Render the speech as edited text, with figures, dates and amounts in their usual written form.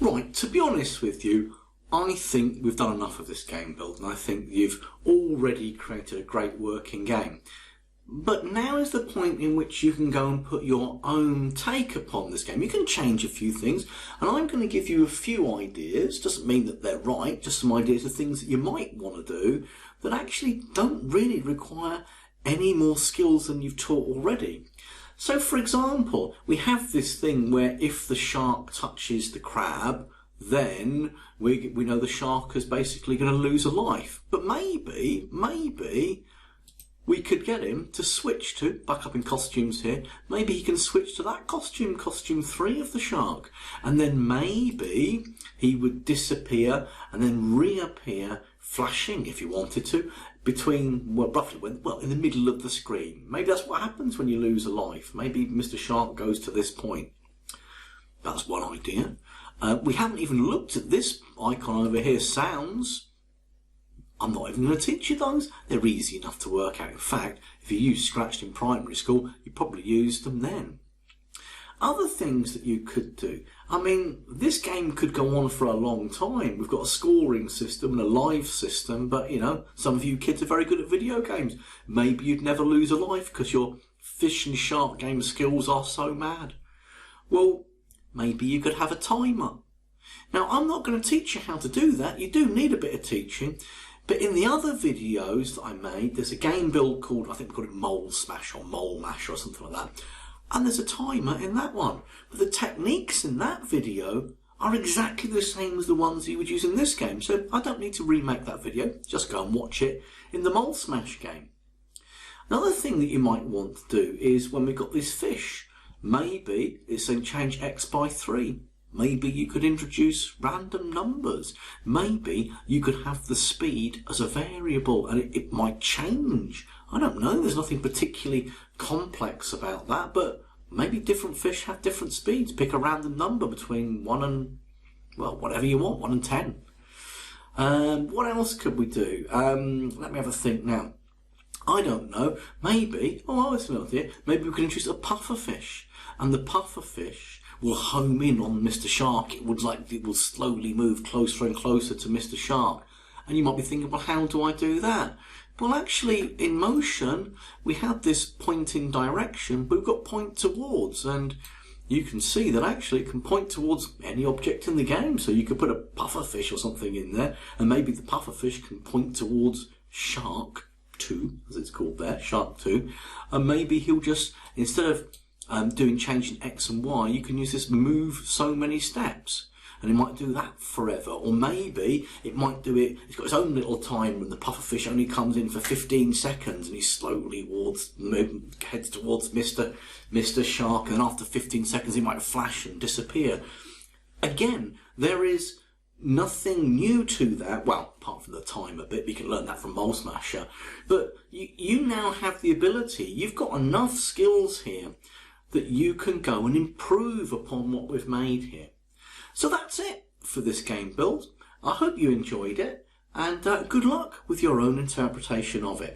Right, to be honest with you, I think we've done enough of this game build, and I think you've already created a great working game. But now is the point in which you can go and put your own take upon this game. You can change a few things, and I'm going to give you a few ideas. Doesn't mean that they're right, just some ideas of things that you might want to do that actually don't really require any more skills than you've taught already. So, for example, we have this thing where if the shark touches the crab, then we know the shark is basically going to lose a life. But maybe we could get him to switch to, back up in costumes here, maybe he can switch to that costume 3 of the shark. And then maybe he would disappear and then reappear, flashing if you wanted to, between, well, roughly, in the middle of the screen. Maybe that's what happens when you lose a life. Maybe Mr. Shark goes to this point. That's one idea. We haven't even looked at this icon over here, sounds. I'm not even going to teach you those. They're easy enough to work out. In fact, if you used Scratch in primary school, you probably used them then. Other things that you could do. I mean, this game could go on for a long time. We've got a scoring system and a live system, but, you know, some of you kids are very good at video games. Maybe you'd never lose a life because your fish and shark game skills are so mad. Well, maybe you could have a timer. Now, I'm not going to teach you how to do that. You do need a bit of teaching. But in the other videos that I made, there's a game build called, I think we call it Mole Smash or Mole Mash or something like that. And there's a timer in that one. But the techniques in that video are exactly the same as the ones you would use in this game. So I don't need to remake that video. Just go and watch it in the Mole Smash game. Another thing that you might want to do is when we've got this fish, maybe it's saying change X by 3. Maybe you could introduce random numbers. Maybe you could have the speed as a variable and it might change. I don't know, there's nothing particularly complex about that, but maybe different fish have different speeds. Pick a random number between 1 and, well, whatever you want, 1 and 10. What else could we do? Let me have a think now. I don't know, maybe, it's an idea, maybe we could introduce a puffer fish. And the puffer fish will home in on Mr. Shark. It will slowly move closer and closer to Mr. Shark. And you might be thinking, well, how do I do that? Well, actually, in motion, we had this pointing direction, but we've got point towards, and you can see that actually it can point towards any object in the game. So you could put a puffer fish or something in there, and maybe the puffer fish can point towards Shark 2, as it's called there, Shark 2, and maybe he'll just, instead of doing changing X and Y, you can use this move so many steps, and it might do that forever. Or maybe it might do it, it's got its own little timer and the pufferfish only comes in for 15 seconds and he slowly heads towards Mr. Shark, and then after 15 seconds he might flash and disappear. Again, there is nothing new to that, well, apart from the timer bit, you can learn that from Mole Smasher, but you now have the ability, you've got enough skills here that you can go and improve upon what we've made here. So that's it for this game build. I hope you enjoyed it, and good luck with your own interpretation of it.